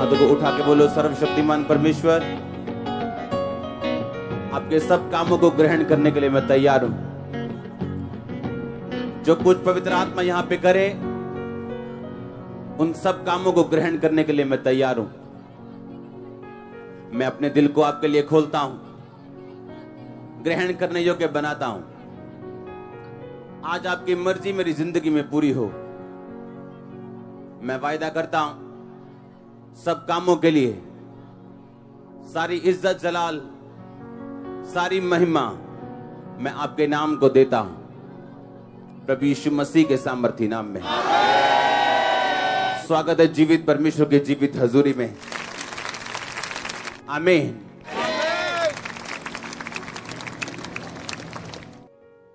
हाथों को उठा के बोलो, सर्वशक्तिमान परमेश्वर, आपके सब कामों को ग्रहण करने के लिए मैं तैयार हूं। जो कुछ पवित्र आत्मा यहां पे करे, उन सब कामों को ग्रहण करने के लिए मैं तैयार हूं। मैं अपने दिल को आपके लिए खोलता हूं, ग्रहण करने योग्य बनाता हूं। आज आपकी मर्जी मेरी जिंदगी में पूरी हो। मैं वायदा करता हूं, सब कामों के लिए सारी इज्जत जलाल, सारी महिमा मैं आपके नाम को देता हूं, प्रभु यीशु मसीह के सामर्थी नाम में। स्वागत है जीवित परमेश्वर के जीवित हजूरी में। आमीन।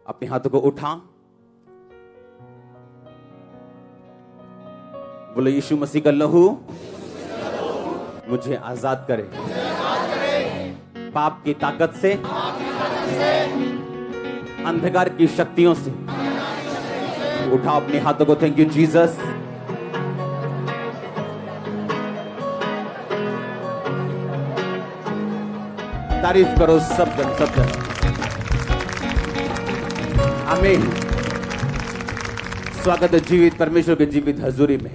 अपने हाथों को उठा, बोलो, यीशु मसीह का लहू मुझे आजाद करे पाप की ताकत से, अंधकार की शक्तियों से। उठाओ अपने हाथों को। Thank you Jesus. तारीफ करो सब जन, सब जन। आमीन। स्वागत है जीवित परमेश्वर के जीवित हजूरी में।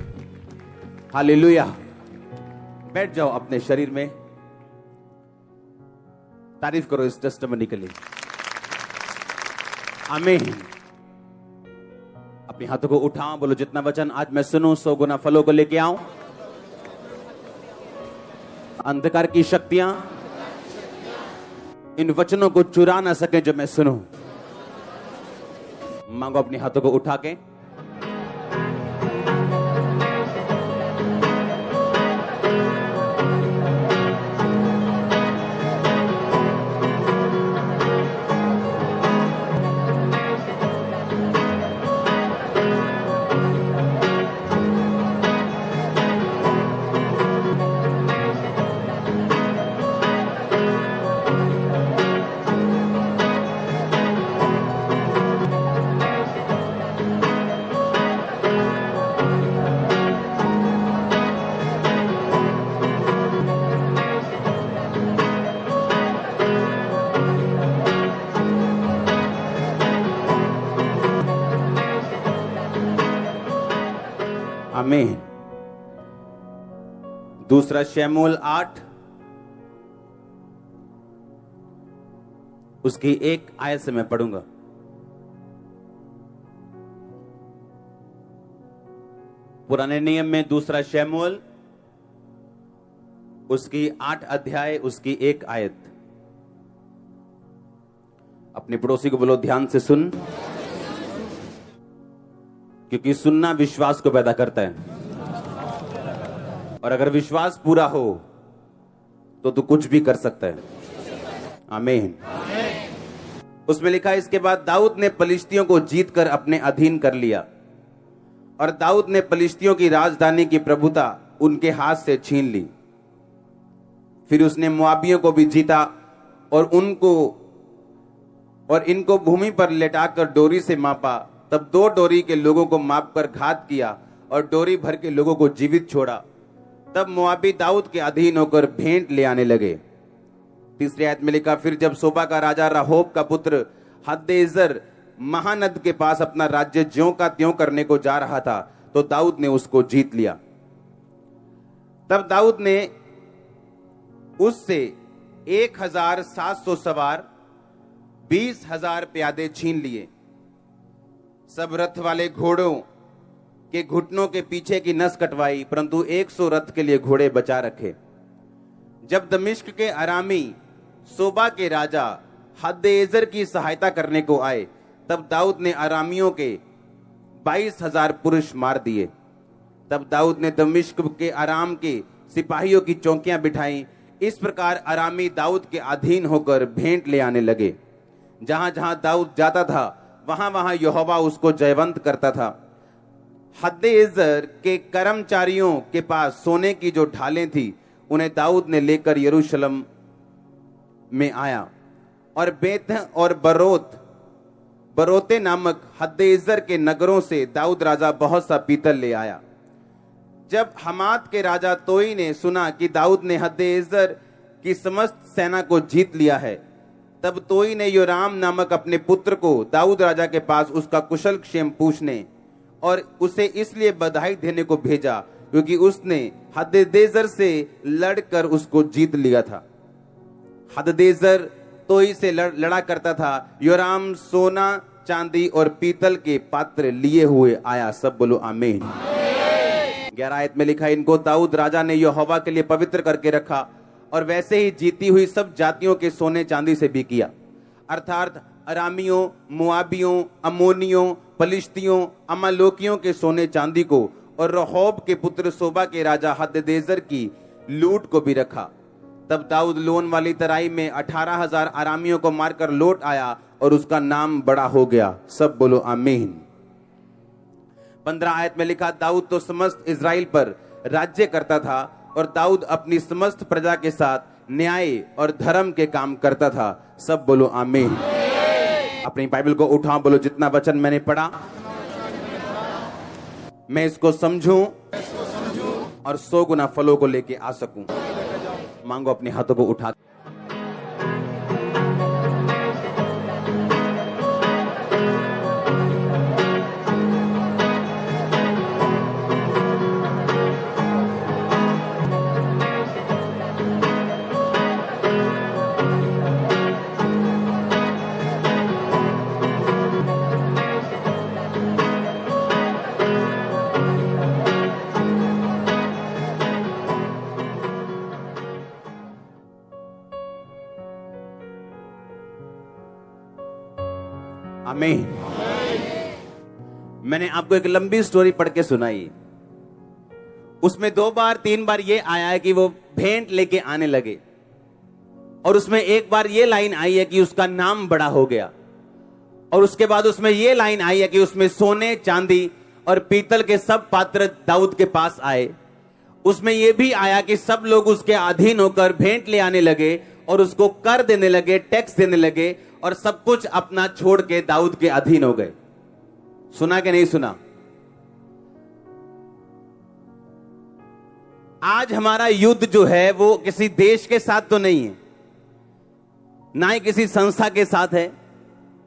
हालेलुया। बैठ जाओ अपने शरीर में। तारीफ करो इस टेस्टिमनी के लिए। आमीन। अपने हाथों को उठाओ, बोलो, जितना वचन आज मैं सुनूं 100 गुना फलों को लेके आऊं। अंधकार की शक्तियां इन वचनों को चुरा ना सके जो मैं सुनूं। मांगो अपने हाथों को उठा के। आमीन। दूसरा शमूएल 8 उसकी एक आयत से मैं पढ़ूंगा। पुराने नियम में दूसरा शमूएल उसकी 8 अध्याय उसकी एक आयत। अपने पड़ोसी को बोलो, ध्यान से सुन, क्योंकि सुनना विश्वास को पैदा करता है, और अगर विश्वास पूरा हो तो तू कुछ भी कर सकता है। आमीन। उसमें लिखा है, इसके बाद दाऊद ने पलिश्तियों को जीतकर अपने अधीन कर लिया, और दाऊद ने पलिश्तियों की राजधानी की प्रभुता उनके हाथ से छीन ली। फिर उसने मोआबियों को भी जीता और इनको भूमि पर लेटाकर डोरी से मापा। तब 2 डोरी के लोगों को मापकर घात किया और डोरी भर के लोगों को जीवित छोड़ा। तब मोआबी दाऊद के अधीन होकर भेंट ले आने लगे। तीसरी आयत में लिखा, फिर जब सोबा का राजा रहोब का पुत्र हददेजेर महानद के पास अपना राज्य ज्यों का त्यों करने को जा रहा था, तो दाऊद ने उसको जीत लिया। तब दाऊद ने उससे 1700 सवार, 20,000 प्यादे छीन लिए। सब रथ वाले घोड़ों के घुटनों के पीछे की नस कटवाई, परंतु 100 रथ के लिए घोड़े बचा रखे। जब दमिश्क के अरामी सोबा के राजा हददेजेर की सहायता करने को आए, तब दाऊद ने अरामियों के 22,000 पुरुष मार दिए। तब दाऊद ने दमिश्क के अराम के सिपाहियों की चौकियां बिठाई। इस प्रकार अरामी दाऊद के अधीन होकर भेंट ले आने लगे। जहां जहां दाऊद जाता था, वहां वहां यहोवा उसको जयवंत करता था। हददेजेर के कर्मचारियों के पास सोने की जो ढालें थी, उन्हें दाऊद ने लेकर यरूशलेम में आया, और बेत और बरोते नामक हददेजेर के नगरों से दाऊद राजा बहुत सा पीतल ले आया। जब हमात के राजा तोई ने सुना कि दाऊद ने हददेजेर की समस्त सेना को जीत लिया है, तब तोई ने योराम नामक अपने पुत्र को दाऊद राजा के पास उसका कुशल क्षेम पूछने और उसे इसलिए बधाई देने को भेजा क्योंकि उसने हददेजेर से लड़कर उसको जीत लिया था। हददेजेर तोई से लड़ा करता था। योराम सोना, चांदी और पीतल के पात्र लिए हुए आया। सब बोलो आमीन। 11 आयत में लिखा, इनको दाऊद राजा ने यहोवा के लिए पवित्र करके रखा और वैसे ही जीती हुई सब जातियों के सोने चांदी से भी किया, अर्थात अरामियों, मुआबियों, अमोनियों, पलिश्तियों, अमालोकियों के सोने चांदी को और रहोब के पुत्र सोबा के राजा हददेजेर की लूट को भी रखा। तब दाऊद लोन वाली तराई में 18,000 अरामियों को मारकर लौट आया और उसका नाम बड़ा हो गया। सब बोलो आमीन। 15 आयत में लिखा, दाऊद तो समस्त इजराइल पर राज्य करता था और दाऊद अपनी समस्त प्रजा के साथ न्याय और धर्म के काम करता था। सब बोलो आमीन। अपनी बाइबल को उठाओ, बोलो जितना वचन मैंने पढ़ा मैं इसको समझूं और 100 गुना फलों को लेके आ सकूं। मांगो अपने हाथों को उठा। आमीन। मैंने आपको एक लंबी स्टोरी पढ़ के सुनाई। उसमें 2 बार 3 बार ये आया है कि वो भेंट लेके आने लगे और उसमें एक बार ये लाइन आई है कि उसका नाम बड़ा हो गया और उसके बाद उसमें ये लाइन आई है कि उसमें सोने, चांदी और पीतल के सब पात्र दाऊद के पास आए। उसमें यह भी आया कि सब लोग उसके अधीन होकर भेंट ले आने लगे और उसको कर देने लगे, टैक्स देने लगे और सब कुछ अपना छोड़ के दाऊद के अधीन हो गए। सुना कि नहीं सुना? आज हमारा युद्ध जो है वो किसी देश के साथ तो नहीं है, ना ही किसी संस्था के साथ है,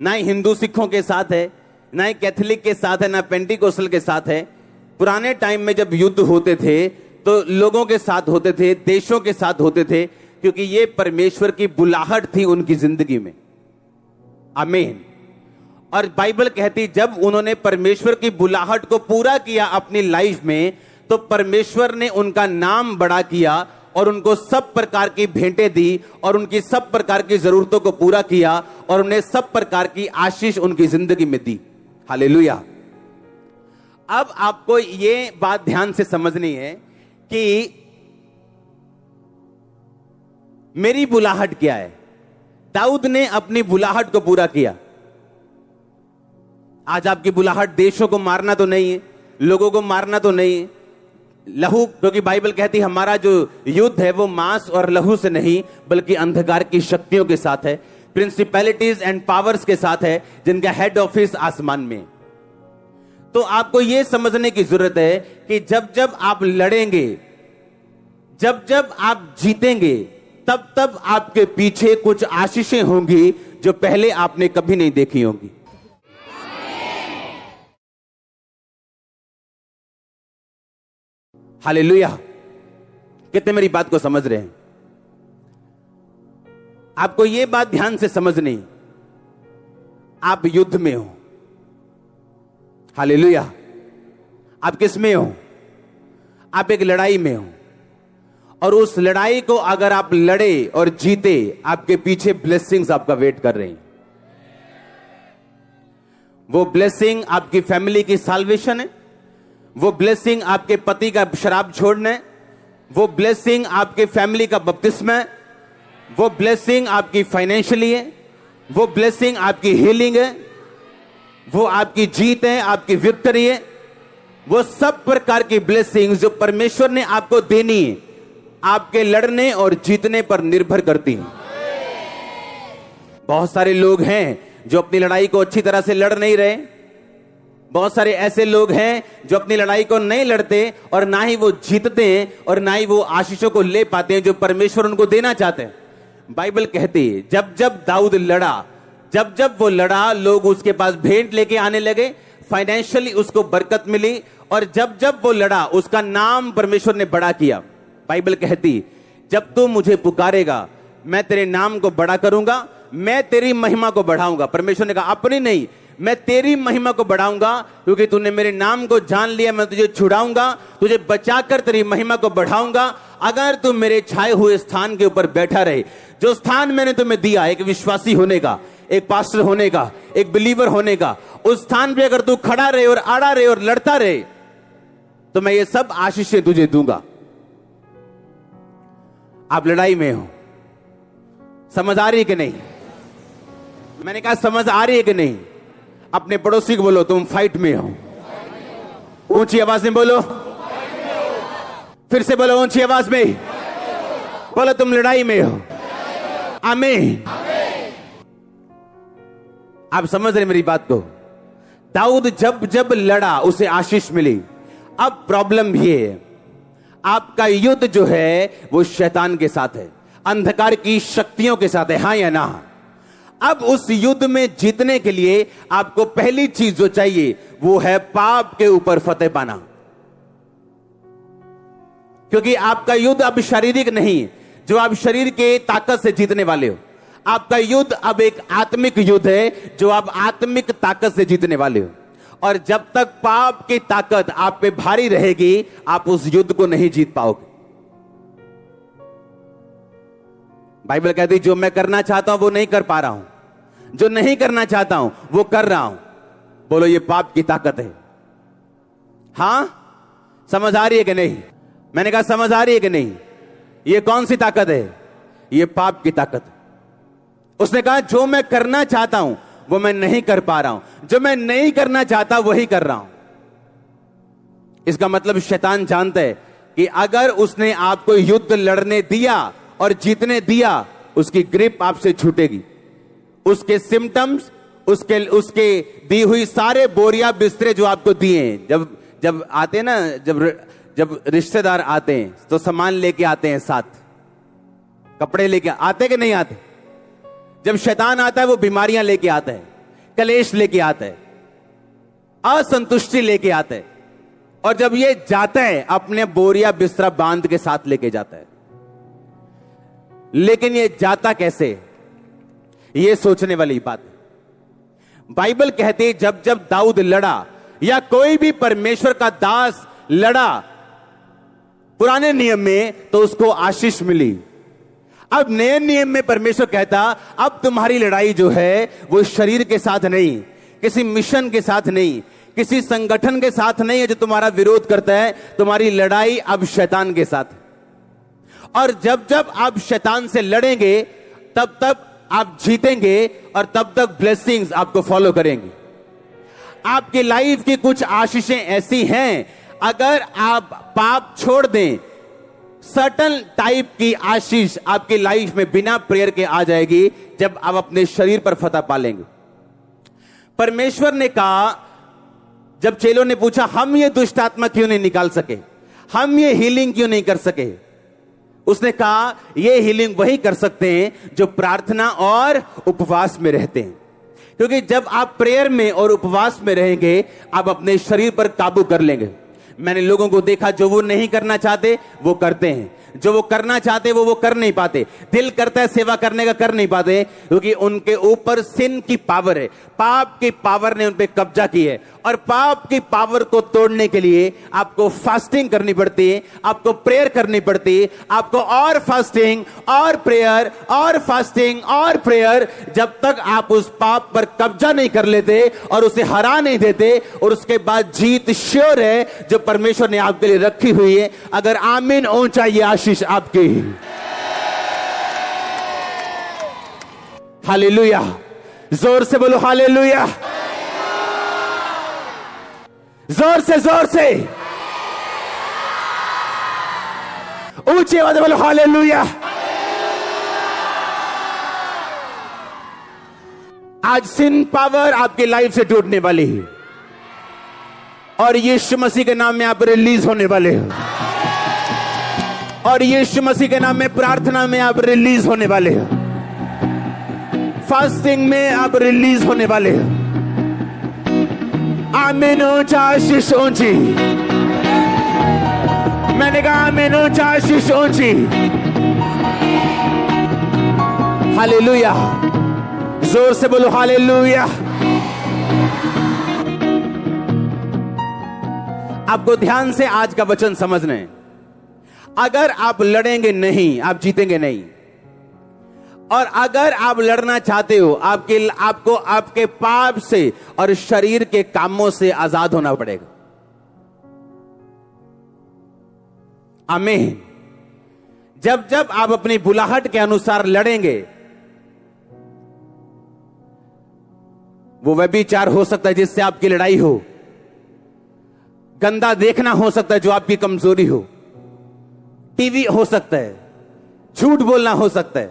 ना ही हिंदू सिखों के साथ है, ना ही कैथोलिक के साथ है, ना पेंटिकोस्टल के साथ है। पुराने टाइम में जब युद्ध होते थे तो लोगों के साथ होते थे, देशों के साथ होते थे, क्योंकि ये परमेश्वर की बुलाहट थी उनकी जिंदगी में। आमीन। और बाइबल कहती जब उन्होंने परमेश्वर की बुलाहट को पूरा किया अपनी लाइफ में, तो परमेश्वर ने उनका नाम बड़ा किया और उनको सब प्रकार की भेंटें दी और उनकी सब प्रकार की जरूरतों को पूरा किया और उन्हें सब प्रकार की आशीष उनकी जिंदगी में दी। हालेलुया। अब आपको ये बात ध्यान से समझनी है कि मेरी बुलाहट क्या है। दाऊद ने अपनी बुलाहट को पूरा किया। आज आपकी बुलाहट देशों को मारना तो नहीं है, लोगों को मारना तो नहीं है, लहू, क्योंकि बाइबल कहती है हमारा जो युद्ध है वो मांस और लहू से नहीं बल्कि अंधकार की शक्तियों के साथ है, प्रिंसिपैलिटीज एंड पावर्स के साथ है, जिनका हेड ऑफिस आसमान में। तो आपको यह समझने की जरूरत है कि जब जब आप लड़ेंगे, जब जब आप जीतेंगे, तब तब आपके पीछे कुछ आशीषें होंगी जो पहले आपने कभी नहीं देखी होंगी। हालेलुया। कितने मेरी बात को समझ रहे हैं? आपको यह बात ध्यान से समझनी, आप युद्ध में हो। हालेलुया। आप किस में हो? आप एक लड़ाई में हो और उस लड़ाई को अगर आप लड़े और जीते, आपके पीछे ब्लेसिंग्स आपका वेट कर रही हैं। वो ब्लेसिंग आपकी फैमिली की साल्वेशन है, वो ब्लेसिंग आपके पति का शराब छोड़ना है, वो ब्लेसिंग आपके फैमिली का बपतिस्मा है, वो ब्लेसिंग आपकी फाइनेंशियली है, वो ब्लेसिंग आपकी हीलिंग है, वो आपकी जीत है, आपकी विक्ट्री है। वो सब प्रकार की ब्लेसिंग्स जो परमेश्वर ने आपको देनी है, आपके लड़ने और जीतने पर निर्भर करती हैं। बहुत सारे लोग हैं जो अपनी लड़ाई को अच्छी तरह से लड़ नहीं रहे, बहुत सारे ऐसे लोग हैं जो अपनी लड़ाई को नहीं लड़ते और ना ही वो जीतते हैं और ना ही वो आशीषों को ले पाते हैं जो परमेश्वर उनको देना चाहते हैं। बाइबल कहती है जब जब दाऊद लड़ा, जब जब वो लड़ा, लोग उसके पास भेंट लेके आने लगे, फाइनेंशियली उसको बरकत मिली, और जब जब वो लड़ा उसका नाम परमेश्वर ने बड़ा किया। बाइबल कहती जब तू मुझे पुकारेगा मैं तेरे नाम को बड़ा करूंगा, मैं तेरी महिमा को बढ़ाऊंगा। परमेश्वर ने कहा अपनी नहीं, मैं तेरी महिमा को बढ़ाऊंगा, क्योंकि तूने मेरे नाम को जान लिया। मैं तुझे छुड़ाऊंगा, तुझे बचाकर तेरी महिमा को बढ़ाऊंगा। अगर तू मेरे छाए हुए स्थान के ऊपर बैठा रहे, जो स्थान मैंने तुम्हें दिया, एक विश्वासी होने का, एक पास्टर होने का, एक बिलीवर होने का, उस स्थान पे अगर तू खड़ा रहे और अड़ा रहे और लड़ता रहे, तो मैं ये सब आशीषें तुझे दूंगा। आप लड़ाई में हो, समझ आ रही है कि नहीं? मैंने कहा समझ आ रही है कि नहीं? अपने पड़ोसी को बोलो तुम फाइट में हो। ऊंची आवाज में बोलो, फिर से बोलो ऊंची आवाज में बोलो, तुम लड़ाई में हो। आमीन। आप समझ रहे मेरी बात को? दाऊद जब जब लड़ा उसे आशीष मिली। अब प्रॉब्लम ये है, आपका युद्ध जो है वो शैतान के साथ है, अंधकार की शक्तियों के साथ है, हां या ना? अब उस युद्ध में जीतने के लिए आपको पहली चीज जो चाहिए वो है पाप के ऊपर फतेह पाना। क्योंकि आपका युद्ध अब शारीरिक नहीं, जो आप शरीर के ताकत से जीतने वाले हो। आपका युद्ध अब एक आत्मिक युद्ध है, जो आप आत्मिक ताकत से जीतने वाले हो। और जब तक पाप की ताकत आप पे भारी रहेगी, आप उस युद्ध को नहीं जीत पाओगे। बाइबल कहती जो मैं करना चाहता हूं वो नहीं कर पा रहा हूं, जो नहीं करना चाहता हूं वो कर रहा हूं। बोलो ये पाप की ताकत है। हां, समझ आ रही है कि नहीं? मैंने कहा समझ आ रही है कि नहीं? ये कौन सी ताकत है? ये पाप की ताकत है। उसने कहा जो मैं करना चाहता हूं वो मैं नहीं कर पा रहा हूं, जो मैं नहीं करना चाहता वही कर रहा हूं। इसका मतलब शैतान जानता है कि अगर उसने आपको युद्ध लड़ने दिया और जीतने दिया, उसकी ग्रिप आपसे छूटेगी। उसके सिम्टम्स, उसके दी हुई सारे बोरिया बिस्तरे जो आपको दिए हैं, जब आते हैं ना, जब रिश्तेदार आते हैं तो सामान लेके आते हैं, साथ कपड़े लेके आते कि नहीं आते? जब शैतान आता है वो बीमारियां लेके आता है, कलेश लेके आता है, असंतुष्टि लेके आता है। और जब ये जाता है अपने बोरिया बिस्तरा बांध के साथ लेके जाता है। लेकिन ये जाता कैसे, ये सोचने वाली बात है। बाइबल कहती है जब जब दाऊद लड़ा या कोई भी परमेश्वर का दास लड़ा पुराने नियम में, तो उसको आशीष मिली। अब नए नियम में परमेश्वर कहता अब तुम्हारी लड़ाई जो है वो शरीर के साथ नहीं, किसी मिशन के साथ नहीं, किसी संगठन के साथ नहीं है जो तुम्हारा विरोध करता है। तुम्हारी लड़ाई अब शैतान के साथ है। और जब जब आप शैतान से लड़ेंगे तब तब आप जीतेंगे और तब तक ब्लेसिंग्स आपको फॉलो करेंगे। आपकी लाइफ की कुछ आशीषें ऐसी हैं, अगर आप पाप छोड़ दें, सर्टन टाइप की आशीष आपकी लाइफ में बिना प्रेयर के आ जाएगी जब आप अपने शरीर पर फतह पालेंगे। परमेश्वर ने कहा, जब चेलों ने पूछा हम ये दुष्ट आत्मा क्यों नहीं निकाल सके, हम ये हीलिंग क्यों नहीं कर सके, उसने कहा ये हीलिंग वही कर सकते हैं जो प्रार्थना और उपवास में रहते हैं। क्योंकि जब आप प्रेयर में और उपवास में रहेंगे, आप अपने शरीर पर काबू कर लेंगे। मैंने लोगों को देखा जो वो नहीं करना चाहते वो करते हैं, जो वो करना चाहते वो कर नहीं पाते। दिल करता है सेवा करने का, कर नहीं पाते, क्योंकि उनके ऊपर सिन की पावर है, पाप की पावर ने उन पे कब्जा की है। और पाप की पावर को तोड़ने के लिए आपको फास्टिंग करनी पड़ती है, आपको प्रेयर करनी पड़ती है, आपको और फास्टिंग और प्रेयर और फास्टिंग और प्रेयर, जब तक आप उस पाप पर कब्जा नहीं कर लेते और उसे हरा नहीं देते। और उसके बाद जीत श्योर है जो परमेश्वर ने आपके लिए रखी हुई है। अगर आमीन ऊंचा, ये आशीष आपकी। हालेलुया, जोर से बोलो हालेलुया, जोर से ऊंची आवाज में बोलो हालेलुया। आज सिन पावर आपकी लाइफ से टूटने वाली है। और यीशु मसीह के नाम में आप रिलीज होने वाले हो, और यीशु मसीह के नाम में प्रार्थना में आप रिलीज होने वाले हो, फास्टिंग में आप रिलीज होने वाले हो। आमीन। ऊंचा आशीष ऊंची, मैंने कहा आमीन। ऊंचा आशीष ऊंची। हालेलुया। जोर से बोलो हालेलुया। आपको ध्यान से आज का वचन समझना है। अगर आप लड़ेंगे नहीं, आप जीतेंगे नहीं। और अगर आप लड़ना चाहते हो, आपको आपके पाप से और शरीर के कामों से आजाद होना पड़ेगा। आमीन। जब जब आप अपनी बुलाहट के अनुसार लड़ेंगे, वो व्यभिचार हो सकता है जिससे आपकी लड़ाई हो, गंदा देखना हो सकता है जो आपकी कमजोरी हो, टीवी हो सकता है, झूठ बोलना हो सकता है,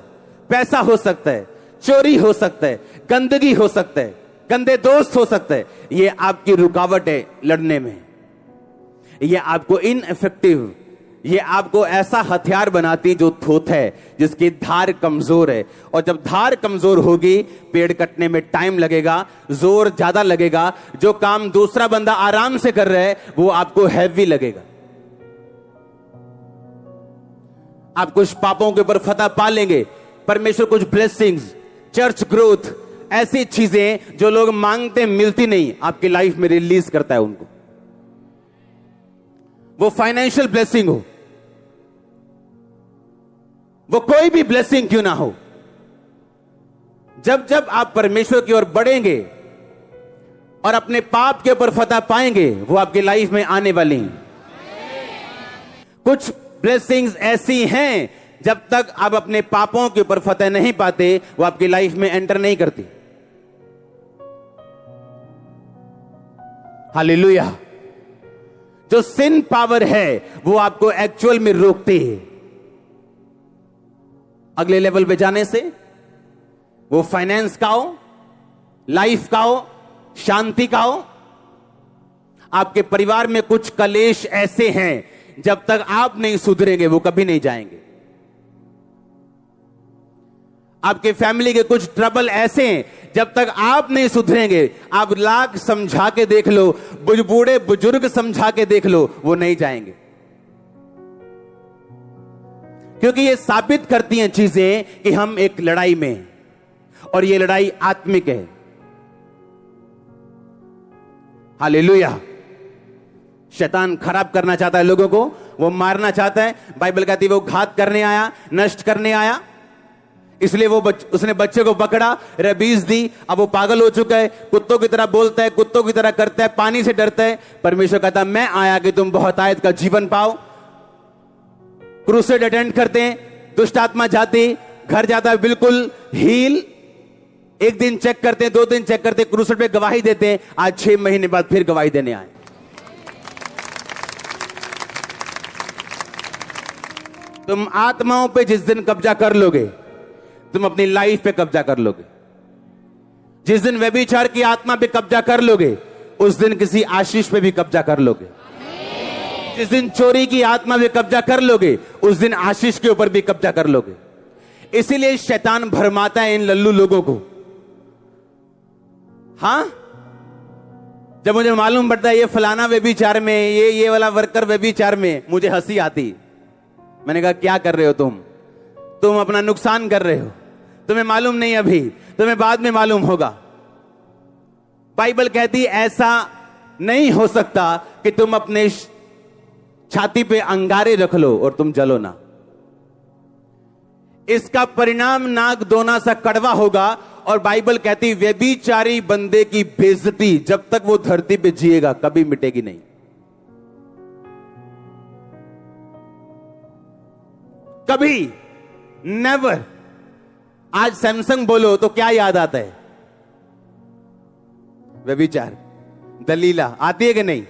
पैसा हो सकता है, चोरी हो सकता है, गंदगी हो सकता है, गंदे दोस्त हो सकते हैं। ये आपकी रुकावट है लड़ने में। ये आपको इनइफेक्टिव, ये आपको ऐसा हथियार बनाती है जो थोथ है, जिसकी धार कमजोर है। और जब धार कमजोर होगी, पेड़ कटने में टाइम लगेगा, जोर ज्यादा लगेगा। जो काम दूसरा बंदा आराम से कर रहा है वो आपको हैवी लगेगा। आप कुछ पापों के ऊपर फतह पा लेंगे, परमेश्वर कुछ ब्लेसिंग्स, चर्च ग्रोथ, ऐसी चीजें जो लोग मांगते मिलती नहीं, आपकी लाइफ में रिलीज करता है उनको। वो फाइनेंशियल ब्लेसिंग हो, वो कोई भी ब्लेसिंग क्यों ना हो, जब जब आप परमेश्वर की ओर बढ़ेंगे और अपने पाप के ऊपर फतह पाएंगे, वो आपकी लाइफ में आने वाली हैं। कुछ ब्लेसिंग्स ऐसी हैं, जब तक आप अपने पापों के ऊपर फतह नहीं पाते, वो आपकी लाइफ में एंटर नहीं करती। हालेलुया। जो सिन पावर है वो आपको एक्चुअल में रोकती है अगले लेवल पे जाने से। वो फाइनेंस का हो, लाइफ का हो, शांति का हो। आपके परिवार में कुछ कलेश ऐसे हैं, जब तक आप नहीं सुधरेंगे वो कभी नहीं जाएंगे। आपके फैमिली के कुछ ट्रबल ऐसे हैं, जब तक आप नहीं सुधरेंगे, आप लाख समझा के देख लो, बूढ़े बुजुर्ग समझा के देख लो, वो नहीं जाएंगे। क्योंकि ये साबित करती हैं चीजें कि हम एक लड़ाई में हैं, और ये लड़ाई आत्मिक है। हालेलुया। शैतान खराब करना चाहता है लोगों को, वो मारना चाहता है। बाइबल कहती है वो घात करने आया, नष्ट करने आया। इसलिए उसने बच्चे को पकड़ा, रबीज दी। अब वो पागल हो चुका है, कुत्तों की तरह बोलता है, कुत्तों की तरह करता है, पानी से डरता है। परमेश्वर कहता मैं आया कि तुम बहुतायत का जीवन पाओ। क्रूसेड अटेंड करते हैं, दुष्ट आत्मा जाती, घर जाता है बिल्कुल हील। एक दिन चेक करते हैं, 2 दिन चेक करते हैं, क्रूसेड पे गवाही देते हैं। आज 6 महीने बाद फिर गवाही देने आए। तुम आत्माओं पे जिस दिन कब्जा कर लोगे, तुम अपनी लाइफ पे कब्जा कर लोगे। जिस दिन व्यभिचार की आत्मा पे कब्जा कर लोगे, उस दिन किसी आशीष पे भी कब्जा कर लोगे। जिस दिन चोरी की आत्मा पे कब्जा कर लोगे, उस दिन आशीष के ऊपर भी कब्जा कर लोगे। इसीलिए शैतान भरमाता है इन लल्लू लोगों को। हां, जब मुझे मालूम पड़ता है ये फलाना व्यभिचार में, ये वाला वर्कर व्यभिचार में, मुझे हंसी आती। मैंने कहा क्या कर रहे हो तुम अपना नुकसान कर रहे हो। तुम्हें मालूम नहीं, अभी तुम्हें बाद में मालूम होगा। बाइबल कहती ऐसा नहीं हो सकता कि तुम अपने छाती पे अंगारे रख लो और तुम जलो ना। इसका परिणाम नाक दोना सा कड़वा होगा। और बाइबल कहती व्यभिचारी बंदे की बेइज्जती जब तक वो धरती पे जिएगा कभी मिटेगी नहीं। कभी, नेवर। आज सैमसंग बोलो तो क्या याद आता है? व्यभिचार, दलीला आती है कि नहीं?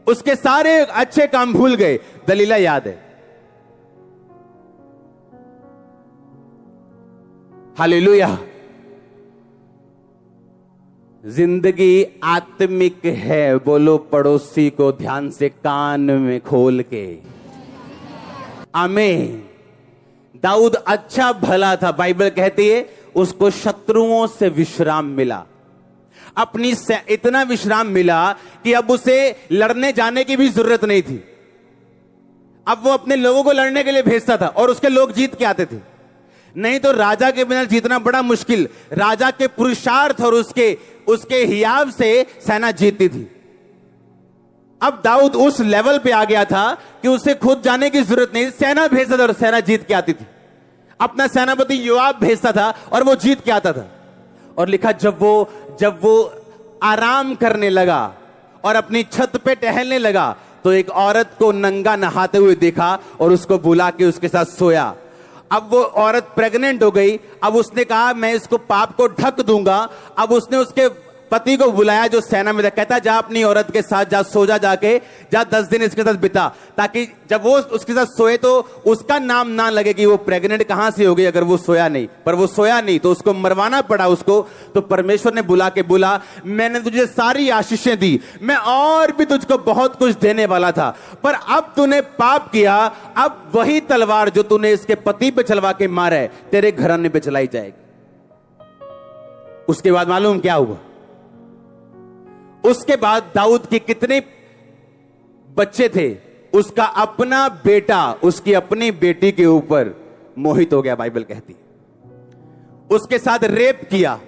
उसके सारे अच्छे काम भूल गए, दलीला याद है। हालेलुया। जिंदगी आत्मिक है, बोलो पड़ोसी को ध्यान से कान में खोल के। आमीन। दाऊद अच्छा भला था, बाइबल कहती है उसको शत्रुओं से विश्राम मिला, अपनी से इतना विश्राम मिला कि अब उसे लड़ने जाने की भी जरूरत नहीं थी। अब वो अपने लोगों को लड़ने के लिए भेजता था और उसके लोग जीत के आते थे। नहीं तो राजा के बिना जीतना बड़ा मुश्किल, राजा के पुरुषार्थ और उसके हियाव से सेना जीतती थी। अब दाऊद उस लेवल पे आ गया था कि उसे खुद जाने की जरूरत नहीं, सेना भेजता था और सेना जीत के आती थी। अपना सेनापति योआब भेजता था और वो जीत के आता था। और लिखा जब वो आराम करने लगा और अपनी छत पे टहलने लगा तो एक औरत को नंगा नहाते हुए देखा और उसको बुला के उसके साथ सोया। अब वो औरत प्रेग्नेंट हो गई। अब उसने कहा मैं इसको पाप को ढक दूंगा। अब उसने उसके पति को बुलाया जो सेना में था, कहता जा अपनी औरत के साथ जा, सो जा, जाके जा 10 दिन इसके साथ बिता, ताकि जब वो उसके साथ सोए तो उसका नाम ना लगे कि वो प्रेग्नेंट कहां से हो गई अगर वो सोया नहीं। पर वो सोया नहीं तो उसको मरवाना पड़ा उसको। तो परमेश्वर ने बुला के बोला मैंने तुझे सारी आशीषें दी, मैं और भी तुझको बहुत कुछ देने वाला था, पर अब तूने पाप किया। अब वही तलवार जो तूने इसके पति पे चलवा के मारा है तेरे घराने पे चलाई जाएगी। उसके बाद मालूम क्या हुआ? उसके बाद दाऊद के कितने बच्चे थे, उसका अपना बेटा उसकी अपनी बेटी के ऊपर मोहित हो गया, बाइबल कहती है। उसके साथ रेप किया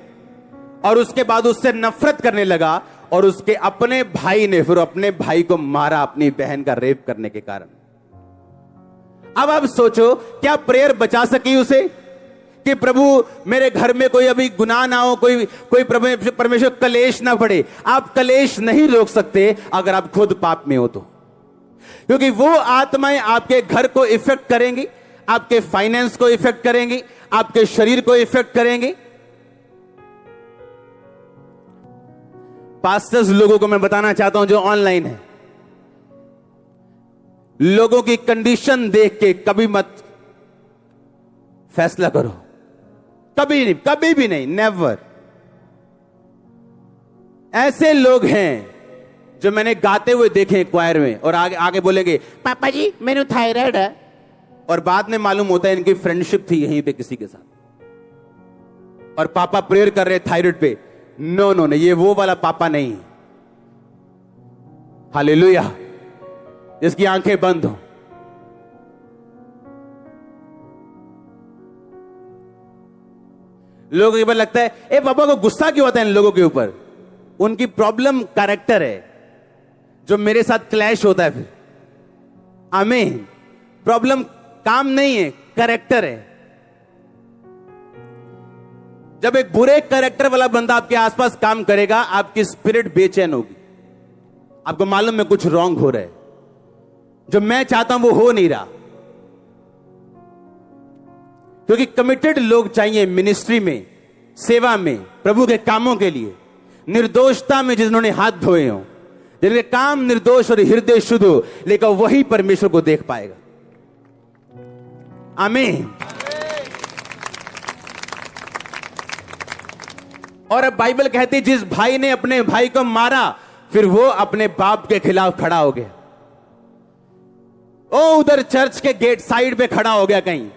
और उसके बाद उससे नफरत करने लगा और उसके अपने भाई ने फिर अपने भाई को मारा अपनी बहन का रेप करने के कारण। अब आप सोचो क्या प्रेयर बचा सकी उसे कि प्रभु मेरे घर में कोई अभी गुनाह ना हो, कोई परमेश्वर कलेश ना पड़े। आप कलेश नहीं रोक सकते अगर आप खुद पाप में हो तो, क्योंकि वो आत्माएं आपके घर को इफेक्ट करेंगी, आपके फाइनेंस को इफेक्ट करेंगी, आपके शरीर को इफेक्ट करेंगी। पास्टर्स लोगों को मैं बताना चाहता हूं जो ऑनलाइन है, लोगों की कंडीशन देख के कभी मत फैसला करो, कभी नहीं, कभी भी नहीं, नेवर। ऐसे लोग हैं जो मैंने गाते हुए देखे क्वायर में और आगे आगे बोलेंगे पापा जी मैंने थायराइड है, और बाद में मालूम होता है इनकी फ्रेंडशिप थी यहीं पे किसी के साथ और पापा प्रेयर कर रहे थायराइड पे। नो नो नहीं, ये वो वाला पापा नहीं। हालेलुया। जिसकी आंखें बंद हो। लोगों के ऊपर लगता है ए पापा को गुस्सा क्यों आता है इन लोगों के ऊपर? उनकी प्रॉब्लम कैरेक्टर है जो मेरे साथ क्लैश होता है फिर। आमीन। प्रॉब्लम काम नहीं है, कैरेक्टर है। जब एक बुरे कैरेक्टर वाला बंदा आपके आसपास काम करेगा आपकी स्पिरिट बेचैन होगी, आपको मालूम है कुछ रॉन्ग हो रहा है, जो मैं चाहता हूं वो हो नहीं रहा। क्योंकि कमिटेड लोग चाहिए मिनिस्ट्री में, सेवा में, प्रभु के कामों के लिए, निर्दोषता में जिन्होंने हाथ धोए हो, जिनके काम निर्दोष और हृदय शुद्ध हो, लेकिन वही परमेश्वर को देख पाएगा। आमीन। और अब बाइबल कहती है जिस भाई ने अपने भाई को मारा फिर वो अपने बाप के खिलाफ खड़ा हो गया। ओ उधर चर्च के गेट साइड पे खड़ा हो गया कहीं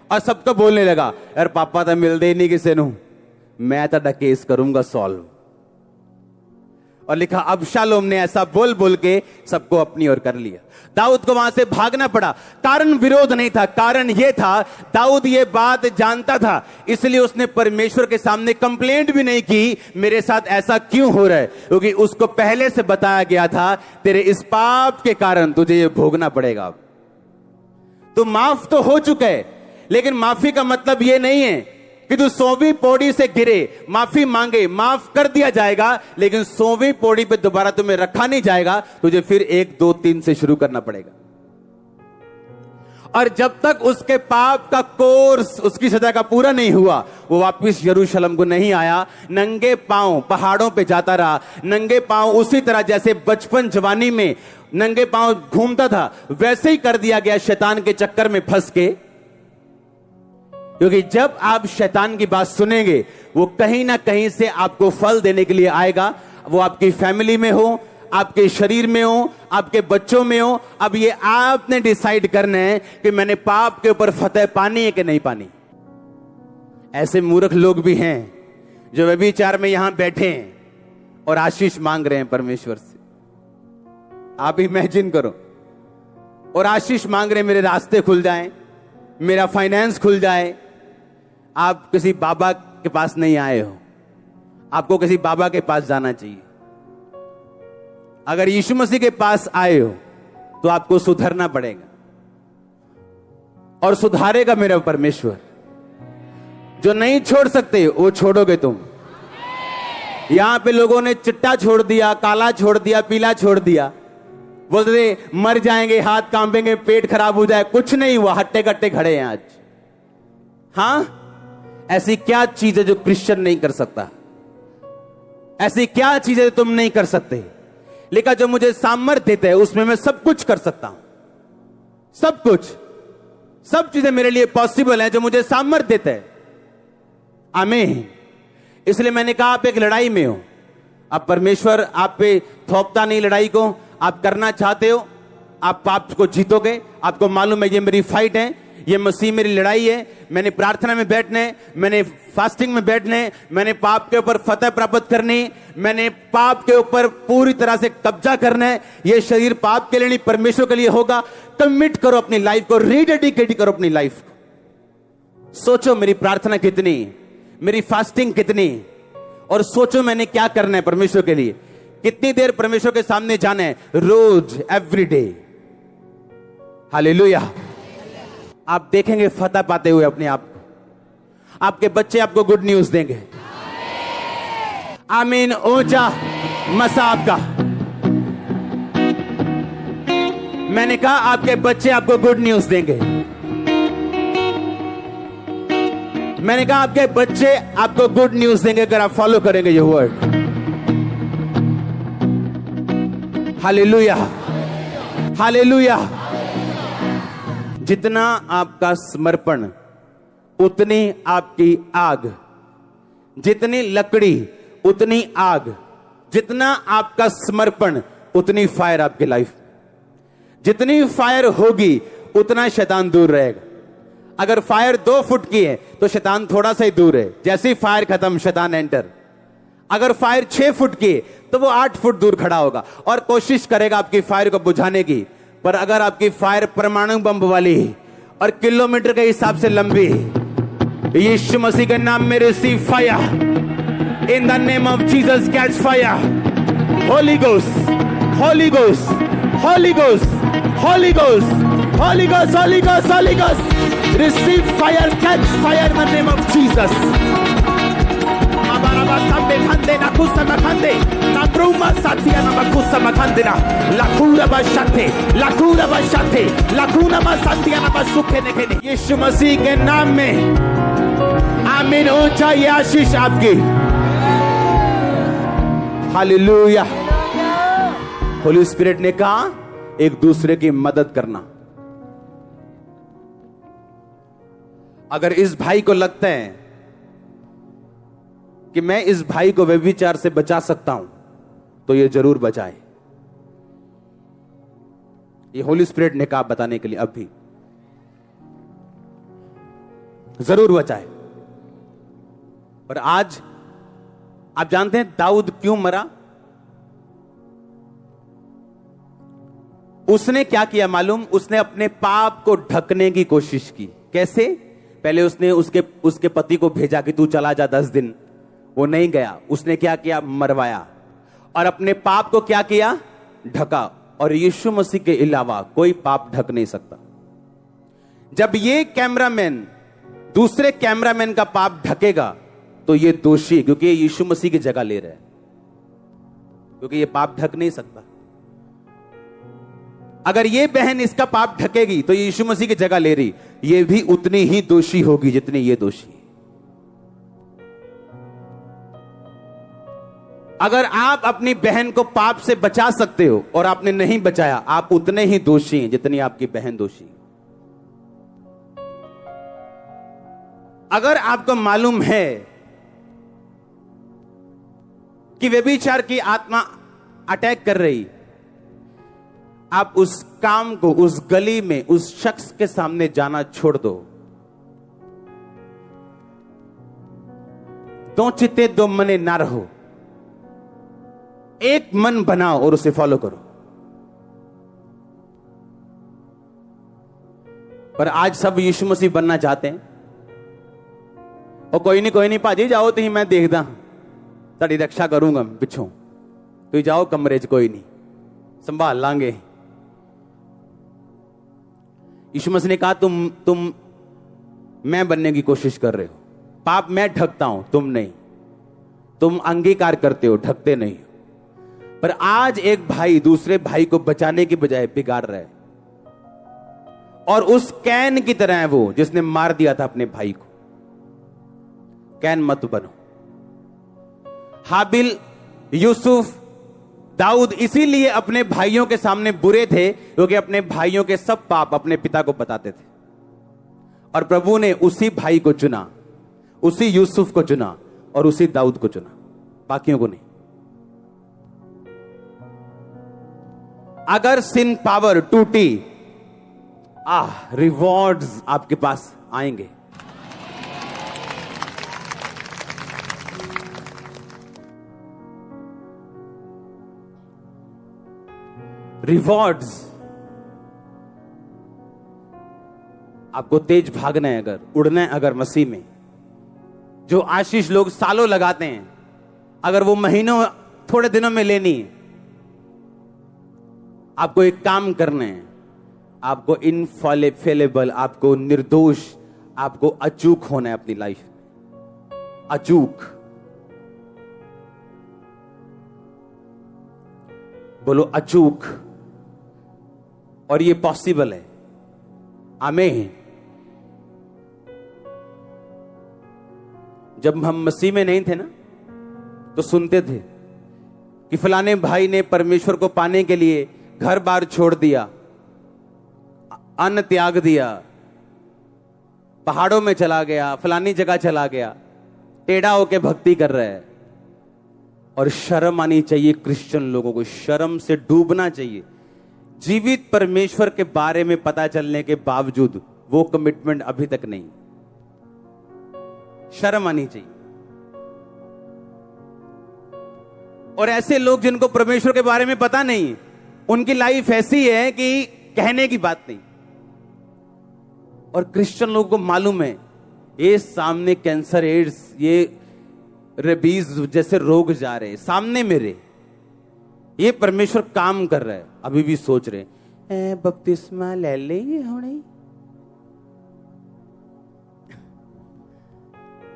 और सबको बोलने लगा यार पापा तो मिलते ही नहीं किसी नू, मैं तो केस करूंगा सॉल्व। और लिखा अबशालोम ने ऐसा बोल बोल के सबको अपनी ओर कर लिया। दाऊद को वहां से भागना पड़ा। कारण विरोध नहीं था, कारण यह था दाऊद ये बात जानता था, इसलिए उसने परमेश्वर के सामने कंप्लेंट भी नहीं की मेरे साथ ऐसा क्यों हो रहा है, क्योंकि उसको पहले से बताया गया था तेरे इस पाप के कारण तुझे ये भोगना पड़ेगा। तो माफ तो हो चुका है, लेकिन माफी का मतलब यह नहीं है कि तू 100वीं पौड़ी से गिरे, माफी मांगे, माफ कर दिया जाएगा, लेकिन 100वीं पौड़ी पे दोबारा तुम्हें रखा नहीं जाएगा, तुझे फिर 1 2 3 से शुरू करना पड़ेगा। और जब तक उसके पाप का कोर्स उसकी सजा का पूरा नहीं हुआ वो वापस यरूशलेम को नहीं आया। नंगे पांव पहाड़ों पे जाता रहा, नंगे पांव उसी तरह जैसे बचपन जवानी में नंगे पांव घूमता था वैसे ही कर दिया गया शैतान के चक्कर में फंस के। क्योंकि जब आप शैतान की बात सुनेंगे, वो कहीं ना कहीं से आपको फल देने के लिए आएगा। वो आपकी फैमिली में हो, आपके शरीर में हो, आपके बच्चों में हो। अब ये आपने डिसाइड करना है कि मैंने पाप के ऊपर फतेह पानी है कि नहीं पानी। ऐसे मूर्ख लोग भी हैं जो व्यभिचार में यहां बैठे हैं और आशीष मांग रहे हैं परमेश्वर से। आप इमेजिन करो, और आशीष मांग रहे हैं मेरे रास्ते खुल जाएं, मेरा फाइनेंस खुल जाए। आप किसी बाबा के पास नहीं आए हो, आपको किसी बाबा के पास जाना चाहिए। अगर यीशु मसीह के पास आए हो तो आपको सुधरना पड़ेगा, और सुधारेगा मेरा परमेश्वर। जो नहीं छोड़ सकते वो छोड़ोगे तुम। यहां पे लोगों ने चिट्टा छोड़ दिया, काला छोड़ दिया, पीला छोड़ दिया, बोलते मर जाएंगे, हाथ कांपेंगे, पेट खराब हो जाए। कुछ नहीं हुआ, हट्टे कट्टे खड़े हैं आज। हां, ऐसी क्या चीज है जो क्रिश्चियन नहीं कर सकता? ऐसी क्या चीज है तुम नहीं कर सकते? लेकिन जो मुझे सामर्थ्य देते हैं उसमें मैं सब कुछ कर सकता हूं। सब कुछ, सब चीजें मेरे लिए पॉसिबल है जो मुझे सामर्थ्य देते हैं। आमीन। इसलिए मैंने कहा आप एक लड़ाई में हो। अब परमेश्वर आप पे थोपता नहीं लड़ाई को, आप करना चाहते हो, आप पाप को जीतोगे। आपको मालूम है ये मेरी फाइट है, ये मसीह मेरी लड़ाई है। मैंने प्रार्थना में बैठने, मैंने फास्टिंग में बैठने, मैंने पाप के ऊपर फतेह प्राप्त करनी, मैंने पाप के ऊपर पूरी तरह से कब्जा करना है। ये शरीर पाप के लिए नहीं, परमेश्वर के लिए होगा। कमिट करो अपनी लाइफ को, रीडेडिकेट करो अपनी लाइफ को। सोचो मेरी प्रार्थना कितनी, मेरी फास्टिंग कितनी, और सोचो मैंने क्या करना है परमेश्वर के लिए। कितनी देर परमेश्वर के सामने जाना है, रोज, एवरीडे। हालेलुया। आप देखेंगे फतह पाते हुए अपने आप को। आपके बच्चे आपको गुड न्यूज देंगे। आमीन। ऊंचा मसा आपका। मैंने कहा आपके बच्चे आपको गुड न्यूज देंगे। मैंने कहा आपके बच्चे आपको गुड न्यूज देंगे अगर आप फॉलो करेंगे ये वर्ड। Hallelujah, hallelujah. जितना आपका समर्पण उतनी आपकी आग, जितनी लकड़ी उतनी आग, जितना आपका समर्पण उतनी फायर आपकी लाइफ। जितनी फायर होगी उतना शैतान दूर रहेगा। अगर फायर 2 फुट की है तो शैतान थोड़ा सा ही दूर है। जैसे ही फायर खत्म शैतान एंटर। अगर फायर 6 फुट की है तो वो 8 फुट दूर खड़ा होगा और कोशिश करेगा आपकी फायर को बुझाने की। पर अगर आपकी फायर परमाणु बम वाली और किलोमीटर के हिसाब से लंबी, यीशु मसीह के नाम में receive fire. In the name of Jesus catch fire. Holi ghost, Holi ghost, Holi ghost, Holi ghost, Holi ghost, Holi ghost, Holi ghost. Receive fire, catch fire in the name of Jesus. Abaraba sambe khande na kusa makhande na bruma satia na makusa makhande na lakura bashate, lakura bashate, lakuna masatia na basukhe nekhene। यीशु मसीह के नाम में आमीन। ऊंचा ये आशीष आपकी। Hallelujah. Holi spirit ने कहा एक दूसरे की मदद करना। अगर इस भाई को लगता है कि मैं इस भाई को व्यभिचार से बचा सकता हूं तो ये जरूर बचाए। ये होली स्पिरिट ने कहा बताने के लिए अब भी जरूर बचाए। और आज आप जानते हैं दाऊद क्यों मरा? उसने क्या किया मालूम? उसने अपने पाप को ढकने की कोशिश की। कैसे? पहले उसने उसके पति को भेजा कि तू चला जा 10 दिन। वो नहीं गया। उसने क्या किया? मरवाया। और अपने पाप को क्या किया? ढका। और यीशु मसीह के अलावा कोई पाप ढक नहीं सकता। जब ये कैमरामैन दूसरे कैमरामैन का पाप ढकेगा तो ये दोषी, क्योंकि ये यीशु मसीह की जगह ले रहा है, क्योंकि ये पाप ढक नहीं सकता। अगर ये बहन इसका पाप ढकेगी तो यीशु मसीह की जगह ले रही, ये भी उतनी ही दोषी होगी जितनी ये दोषी। अगर आप अपनी बहन को पाप से बचा सकते हो और आपने नहीं बचाया, आप उतने ही दोषी हैं जितनी आपकी बहन दोषी। अगर आपको मालूम है कि व्यभिचार की आत्मा अटैक कर रही, आप उस काम को, उस गली में उस शख्स के सामने जाना छोड़ दो। दो चित्ते दो मने ना रहो, एक मन बनाओ और उसे फॉलो करो। पर आज सब यीशु मसीह बनना चाहते हैं, और कोई नहीं भाजी जाओ तुम, मैं देखदा ताड़ी रक्षा करूंगा पिछों, तुम जाओ कमरे च, कोई नहीं संभाल लांगे। यीशु मसीह ने कहा तुम मैं बनने की कोशिश कर रहे हो, पाप मैं ढकता हूं, तुम नहीं। तुम अंगीकार करते हो, ढकते नहीं हो। पर आज एक भाई दूसरे भाई को बचाने की बजाय बिगाड़ रहा है, और उस कैन की तरह है वो जिसने मार दिया था अपने भाई को। कैन मत बनो। हाबिल, यूसुफ, दाऊद इसीलिए अपने भाइयों के सामने बुरे थे क्योंकि अपने भाइयों के सब पाप अपने पिता को बताते थे, और प्रभु ने उसी भाई को चुना, उसी यूसुफ को चुना और उसी दाऊद को चुना, बाकियों को नहीं। अगर सिन पावर टूटी, रिवॉर्ड्स आपके पास आएंगे। रिवॉर्ड्स। आपको तेज भागना है, अगर उड़ना है, अगर मसीह में, जो आशीष लोग सालों लगाते हैं, अगर वो महीनों, थोड़े दिनों में लेनी है, आपको एक काम करना है। आपको इनफॉलेबल, आपको निर्दोष, आपको अचूक होना है अपनी लाइफ में। अचूक बोलो, अचूक। और ये पॉसिबल है। आमीन। जब हम मसीह में नहीं थे ना, तो सुनते थे कि फलाने भाई ने परमेश्वर को पाने के लिए घर बार छोड़ दिया, अन्न त्याग दिया, पहाड़ों में चला गया, फलानी जगह चला गया, टेढ़ा होके भक्ति कर रहा है। और शर्म आनी चाहिए क्रिश्चियन लोगों को, शर्म से डूबना चाहिए। जीवित परमेश्वर के बारे में पता चलने के बावजूद वो कमिटमेंट अभी तक नहीं। शर्म आनी चाहिए। और ऐसे लोग जिनको परमेश्वर के बारे में पता नहीं, उनकी लाइफ ऐसी है कि कहने की बात नहीं। और क्रिश्चियन लोगों को मालूम है ये सामने कैंसर, एड्स, ये रेबीज जैसे रोग जा रहे सामने मेरे, ये परमेश्वर काम कर रहा है। अभी भी सोच रहे बपतिस्मा ले लेंगे होने,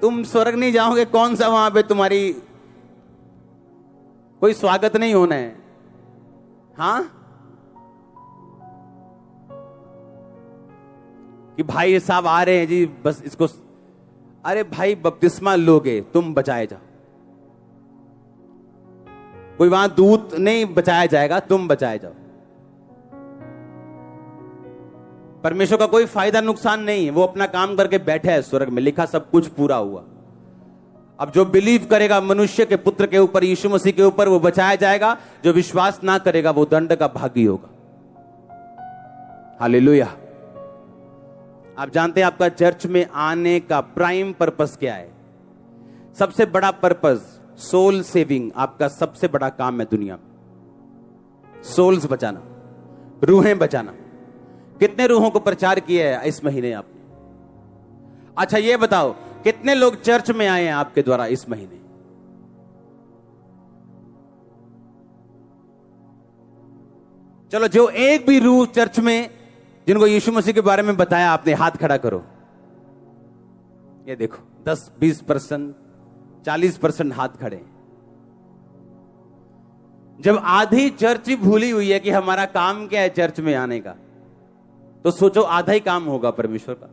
तुम स्वर्ग नहीं जाओगे, कौन सा वहां पे तुम्हारी कोई स्वागत नहीं होना है। हां, कि भाई साहब आ रहे हैं जी, बस इसको, अरे भाई बपतिस्मा लोगे, तुम बचाए जाओ। कोई वहां दूत नहीं बचाया जाएगा, तुम बचाए जाओ। परमेश्वर का कोई फायदा नुकसान नहीं है, वो अपना काम करके बैठा है स्वर्ग में, लिखा सब कुछ पूरा हुआ। अब जो बिलीव करेगा मनुष्य के पुत्र के ऊपर, यीशु मसीह के ऊपर, वो बचाया जाएगा। जो विश्वास ना करेगा वो दंड का भागी होगा। हालेलुया। आप जानते हैं आपका चर्च में आने का प्राइम पर्पस क्या है? सबसे बड़ा पर्पस सोल सेविंग। आपका सबसे बड़ा काम है दुनिया में सोल्स बचाना, रूहें बचाना। कितने रूहों को प्रचार किया है इस महीने आपने? अच्छा ये बताओ, कितने लोग चर्च में आए हैं आपके द्वारा इस महीने? चलो, जो एक भी रूह चर्च में जिनको यीशु मसीह के बारे में बताया आपने, हाथ खड़ा करो। ये देखो 10-20%, 40% हाथ खड़े। जब आधी चर्च ही भूली हुई है कि हमारा काम क्या है चर्च में आने का, तो सोचो आधा ही काम होगा परमेश्वर का।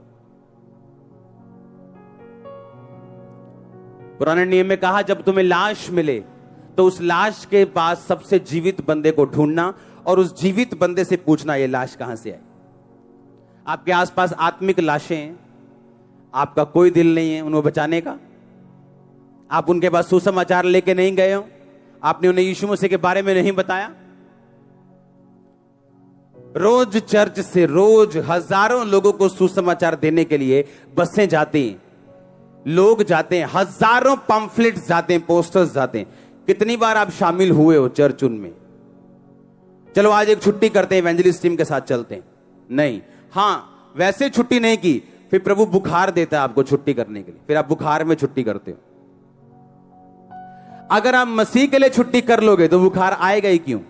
पुराने नियम में कहा, जब तुम्हें लाश मिले तो उस लाश के पास सबसे जीवित बंदे को ढूंढना और उस जीवित बंदे से पूछना ये लाश कहां से आई। आपके आसपास आत्मिक लाशें हैं, आपका कोई दिल नहीं है उन्हें बचाने का? आप उनके पास सुसमाचार लेके नहीं गए हो? आपने उन्हें यीशु मसीह के बारे में नहीं बताया? रोज चर्च से रोज हजारों लोगों को सुसमाचार देने के लिए बसें जाती हैं, लोग जाते हैं, हजारों पंफलेट्स जाते हैं, पोस्टर्स जाते हैं। कितनी बार आप शामिल हुए हो चर्च उनमें? चलो आज एक छुट्टी करते हैं, इवेंजलिस्ट टीम के साथ चलते हैं। नहीं, हां वैसे छुट्टी नहीं की, फिर प्रभु बुखार देता है आपको छुट्टी करने के लिए, फिर आप बुखार में छुट्टी करते हो। अगर आप मसीह के लिए छुट्टी कर लोगे तो बुखार आएगा ही क्यों?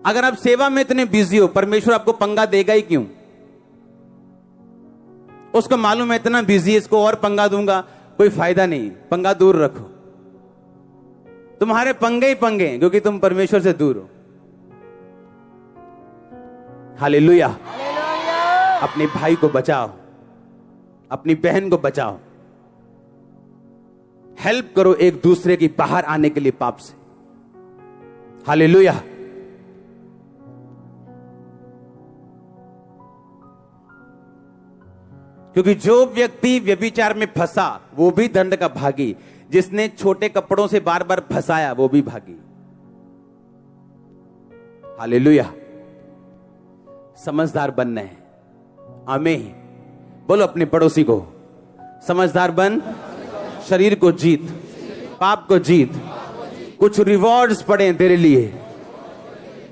अगर आप सेवा में इतने बिजी हो, परमेश्वर आपको पंगा देगा ही क्यों? उसको मालूम है इतना बिजी है, इसको और पंगा दूंगा कोई फायदा नहीं, पंगा दूर रखो। तुम्हारे पंगे ही पंगे हैं क्योंकि तुम परमेश्वर से दूर हो। हालेलुया। अपने भाई को बचाओ, अपनी बहन को बचाओ, हेल्प करो एक दूसरे की बाहर आने के लिए पाप से। हालेलुया। क्योंकि जो व्यक्ति व्यभिचार में फंसा वो भी दंड का भागी, जिसने छोटे कपड़ों से बार बार फंसाया वो भी भागी। हालेलुया। समझदार बनना है। आमीन। बोलो अपने पड़ोसी को, समझदार बन, शरीर को जीत, पाप को जीत। कुछ रिवॉर्ड्स पड़े हैं तेरे लिए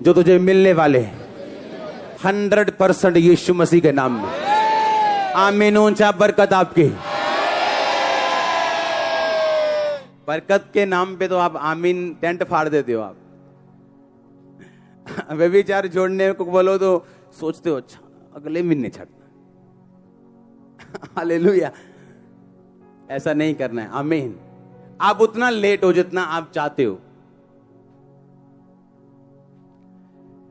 जो तुझे मिलने वाले 100% यीशु मसीह के नाम में। आमीन। ऊंचा बरकत आपकी। बरकत के नाम पे तो आप आमीन टेंट फाड़ देते हो। आप व्यभिचार छोड़ने को बोलो तो सोचते हो अच्छा अगले महीने छड़ना। हालेलुया। ऐसा नहीं करना है। आमीन। आप उतना लेट हो जितना आप चाहते हो।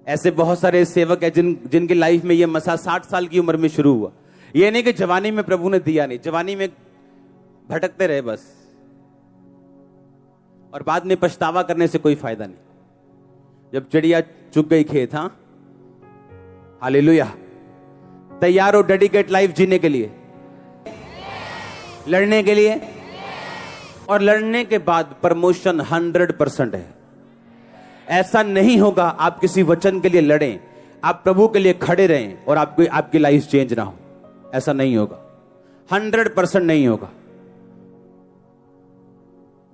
ऐसे बहुत सारे सेवक है जिनकी लाइफ में ये मसा 60 साल की उम्र में शुरू हुआ। ये नहीं कि जवानी में प्रभु ने दिया नहीं, जवानी में भटकते रहे बस, और बाद में पछतावा करने से कोई फायदा नहीं। जब चिड़िया चुग गई खेत। हाँ हालेलुया। तैयार हो डेडिकेट लाइफ जीने के लिए, लड़ने के लिए, और लड़ने के बाद प्रमोशन 100% है। ऐसा नहीं होगा आप किसी वचन के लिए लड़ें, आप प्रभु के लिए खड़े रहें और आपकी लाइफ चेंज ना हो। ऐसा नहीं होगा, 100% नहीं होगा।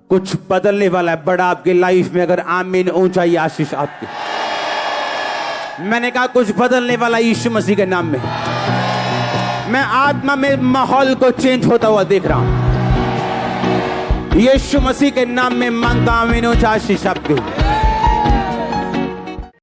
कुछ बदलने वाला है बड़ा आपकी लाइफ में। अगर आमीन ऊंचाई आशीष आपकी। मैंने कहा कुछ बदलने वाला यीशु मसीह के नाम में। मैं आत्मा में माहौल को चेंज होता हुआ देख रहा हूं। यीशु मसीह के नाम में मांगता आमीन ऊंचाई आशीष आपकी।